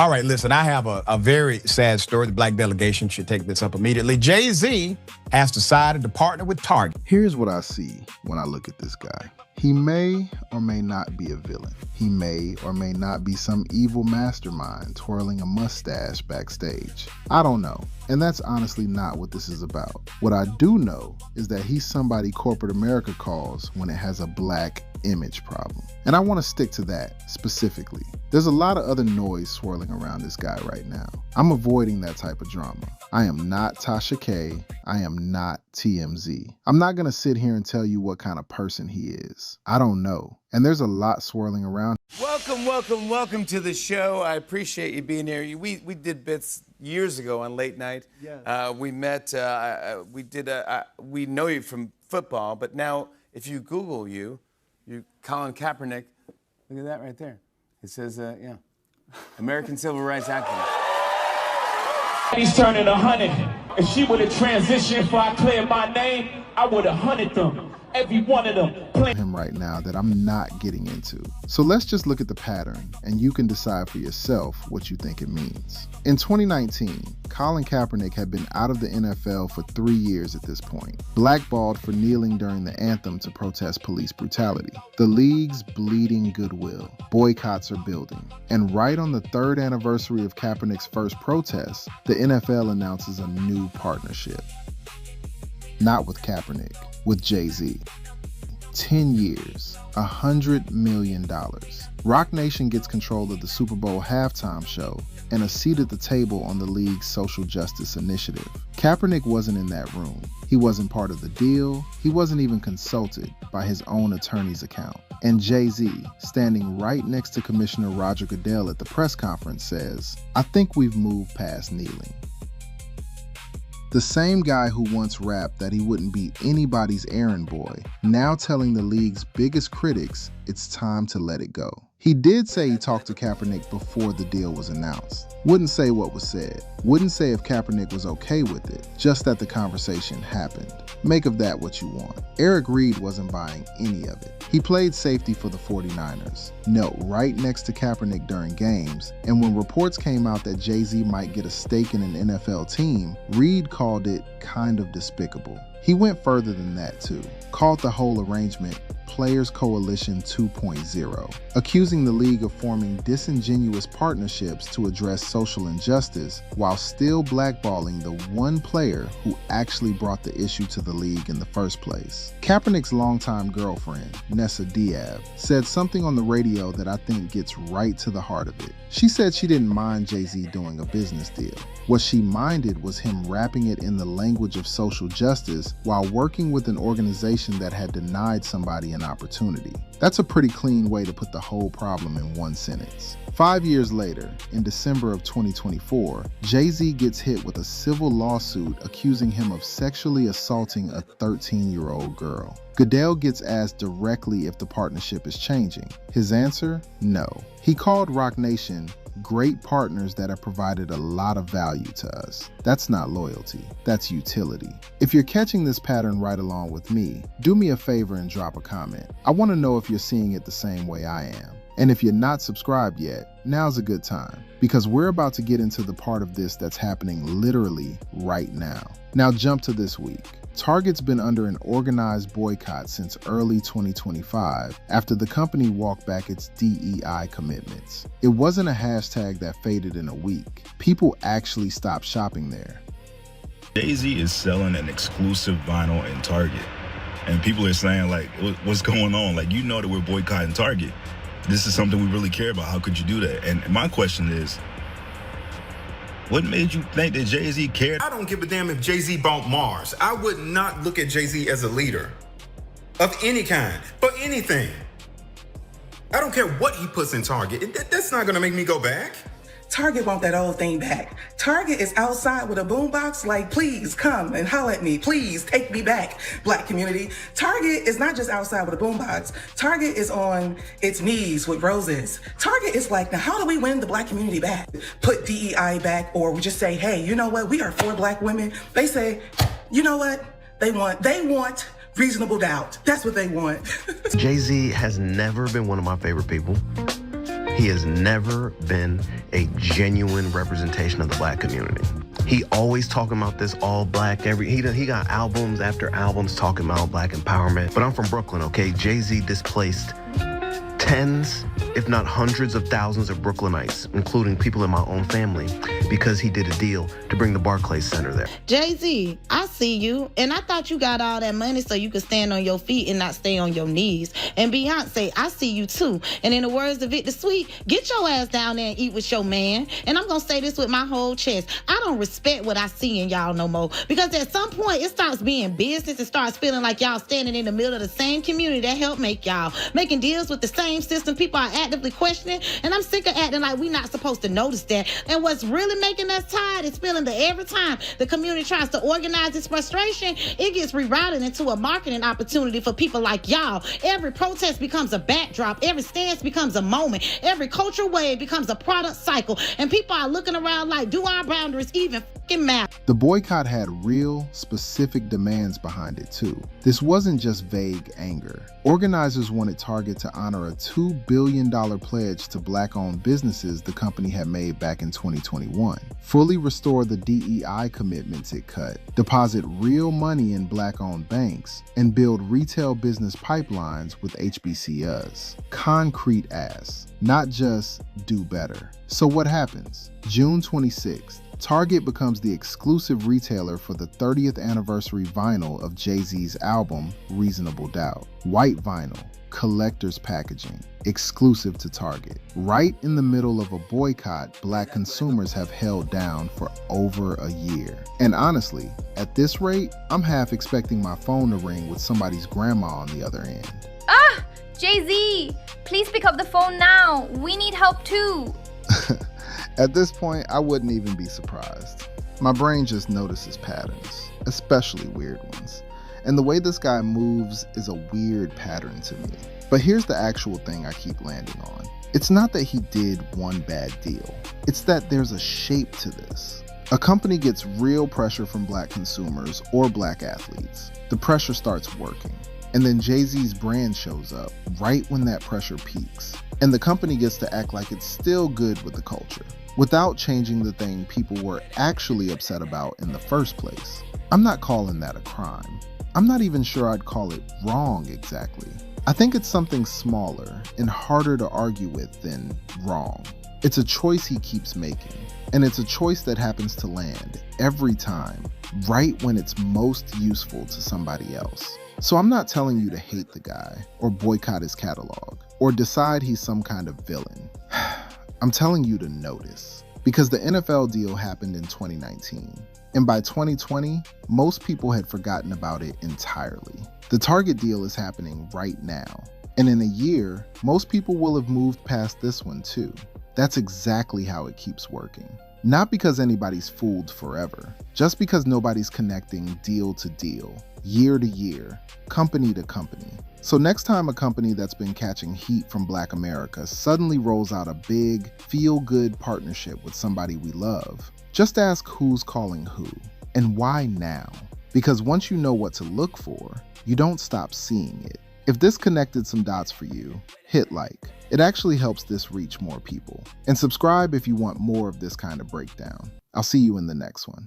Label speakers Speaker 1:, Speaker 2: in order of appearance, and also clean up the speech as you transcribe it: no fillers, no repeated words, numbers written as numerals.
Speaker 1: All right, listen, I have a very sad story. The black delegation should take this up immediately. Jay-Z has decided to partner with Target.
Speaker 2: Here's what I see when I look at this guy. He may or may not be a villain. He may or may not be some evil mastermind twirling a mustache backstage. I don't know. And that's honestly not what this is about. What I do know is that he's somebody corporate America calls when it has a black image problem. And I want to stick to that specifically. There's a lot of other noise swirling around this guy right now. I'm avoiding that type of drama. I am not Tasha K. I am not TMZ. I'm not going to sit here and tell you what kind of person he is. I don't know. And there's a lot swirling around.
Speaker 3: Welcome to the show. I appreciate you being here. We did bits years ago on late night.
Speaker 4: Yes.
Speaker 3: We met, we know you from football, but now if you Google you Colin Kaepernick, look at that right there. It says, American Civil Rights Activist.
Speaker 4: He's turning 100. If she would have transitioned before I cleared my name, I would have hunted them. Every one of them.
Speaker 2: Him right now that I'm not getting into. So let's just look at the pattern and you can decide for yourself what you think it means. In 2019, Colin Kaepernick had been out of the NFL for 3 years at this point, blackballed for kneeling during the anthem to protest police brutality. The league's bleeding goodwill. Boycotts are building. And right on the 3rd anniversary of Kaepernick's first protest, the NFL announces a new partnership. Not with Kaepernick, with Jay-Z. 10 years, $100 million. Roc Nation gets control of the Super Bowl halftime show and a seat at the table on the league's social justice initiative. Kaepernick wasn't in that room. He wasn't part of the deal. He wasn't even consulted by his own attorney's account. And Jay-Z, standing right next to Commissioner Roger Goodell at the press conference, says, "I think we've moved past kneeling." The same guy who once rapped that he wouldn't be anybody's errand boy, now telling the league's biggest critics it's time to let it go. He did say he talked to Kaepernick before the deal was announced. Wouldn't say what was said. Wouldn't say if Kaepernick was okay with it, just that the conversation happened. Make of that what you want. Reid wasn't buying any of it. He played safety for the 49ers, knelt right next to Kaepernick during games, and when reports came out that Jay-Z might get a stake in an NFL team, Reid called it kind of despicable. He went further than that too, called the whole arrangement Players Coalition 2.0, accusing the league of forming disingenuous partnerships to address social injustice while still blackballing the one player who actually brought the issue to the league in the first place. Kaepernick's longtime girlfriend, Nessa Diab, said something on the radio that I think gets right to the heart of it. She said she didn't mind Jay-Z doing a business deal. What she minded was him rapping it in the language of social justice while working with an organization that had denied somebody an opportunity. That's a pretty clean way to put the whole problem in one sentence. 5 years later, in December of 2024, Jay-Z gets hit with a civil lawsuit accusing him of sexually assaulting a 13-year-old girl. Goodell gets asked directly if the partnership is changing. His answer? No. He called Roc Nation great partners that have provided a lot of value to us. That's not loyalty, that's utility. If you're catching this pattern right along with me, do me a favor and drop a comment. I want to know if you're seeing it the same way I am. And if you're not subscribed yet, now's a good time, because we're about to get into the part of this that's happening literally right now. Now jump to this week. Target's been under an organized boycott since early 2025 after the company walked back its DEI commitments. It wasn't a hashtag that faded in a week. People actually stopped shopping there.
Speaker 5: Jay-Z is selling an exclusive vinyl in Target. And people are saying, like, what's going on? Like, you know that we're boycotting Target. This is something we really care about. How could you do that? And my question is, what made you think that Jay-Z cared?
Speaker 6: I don't give a damn if Jay-Z bought Mars. I would not look at Jay-Z as a leader of any kind, for anything. I don't care what he puts in Target. That's not gonna make me go back.
Speaker 7: Target want that old thing back. Target is outside with a boombox like, please come and holler at me. Please take me back, Black community. Target is not just outside with a boombox. Target is on its knees with roses. Target is like, now how do we win the Black community back? Put DEI back, or we just say, hey, you know what? We are for Black women. They say, you know what? They want reasonable doubt. That's what they want.
Speaker 8: Jay-Z has never been one of my favorite people. he has never been a genuine representation of the black community. He always talking about this all black, he got albums after albums talking about black empowerment. But I'm from Brooklyn, okay? Jay-Z displaced tens, if not hundreds of thousands of Brooklynites, including people in my own family, because he did a deal to bring the Barclays Center there.
Speaker 9: Jay-Z, I see you, and I thought you got all that money so you could stand on your feet and not stay on your knees. And Beyonce, I see you too. And in the words of It the Sweet, get your ass down there and eat with your man. And I'm gonna say this with my whole chest. I don't respect what I see in y'all no more, because at some point it starts being business. It starts feeling like y'all standing in the middle of the same community that helped make y'all, making deals with the same system people are actively questioning. And I'm sick of acting like we not supposed to notice that. And what's really making us tired is feeling that every time the community tries to organize its frustration, it gets rerouted into a marketing opportunity for people like y'all. Every protest becomes a backdrop. Every stance becomes a moment. Every cultural wave becomes a product cycle. And people are looking around like, do our boundaries even fucking matter?
Speaker 2: The boycott had real, specific demands behind it too. This wasn't just vague anger. Organizers wanted Target to honor a $2 billion pledge to black-owned businesses the company had made back in 2021, fully restore the DEI commitments it cut, deposit real money in black-owned banks, and build retail business pipelines with HBCUs. Concrete ass, not just do better. So what happens? June 26th, Target becomes the exclusive retailer for the 30th anniversary vinyl of Jay-Z's album, Reasonable Doubt. White vinyl, collector's packaging, exclusive to Target. Right in the middle of a boycott black consumers have held down for over a year. And honestly, at this rate, I'm half expecting my phone to ring with somebody's grandma on the other end.
Speaker 10: Ah! Jay-Z! Please pick up the phone now. We need help too.
Speaker 2: At this point, I wouldn't even be surprised. My brain just notices patterns, especially weird ones. And the way this guy moves is a weird pattern to me. But here's the actual thing I keep landing on. It's not that he did one bad deal. It's that there's a shape to this. A company gets real pressure from black consumers or black athletes. The pressure starts working. And then Jay-Z's brand shows up right when that pressure peaks. And the company gets to act like it's still good with the culture, without changing the thing people were actually upset about in the first place. I'm not calling that a crime. I'm not even sure I'd call it wrong exactly. I think it's something smaller and harder to argue with than wrong. It's a choice he keeps making, and it's a choice that happens to land every time, right when it's most useful to somebody else. So I'm not telling you to hate the guy or boycott his catalog or decide he's some kind of villain. I'm telling you to notice, because the NFL deal happened in 2019. And by 2020, most people had forgotten about it entirely. The Target deal is happening right now. And in a year, most people will have moved past this one too. That's exactly how it keeps working. Not because anybody's fooled forever, just because nobody's connecting deal to deal, year to year, company to company. So next time a company that's been catching heat from Black America suddenly rolls out a big, feel-good partnership with somebody we love, just ask who's calling who, and why now? Because once you know what to look for, you don't stop seeing it. If this connected some dots for you, hit like. It actually helps this reach more people. And subscribe if you want more of this kind of breakdown. I'll see you in the next one.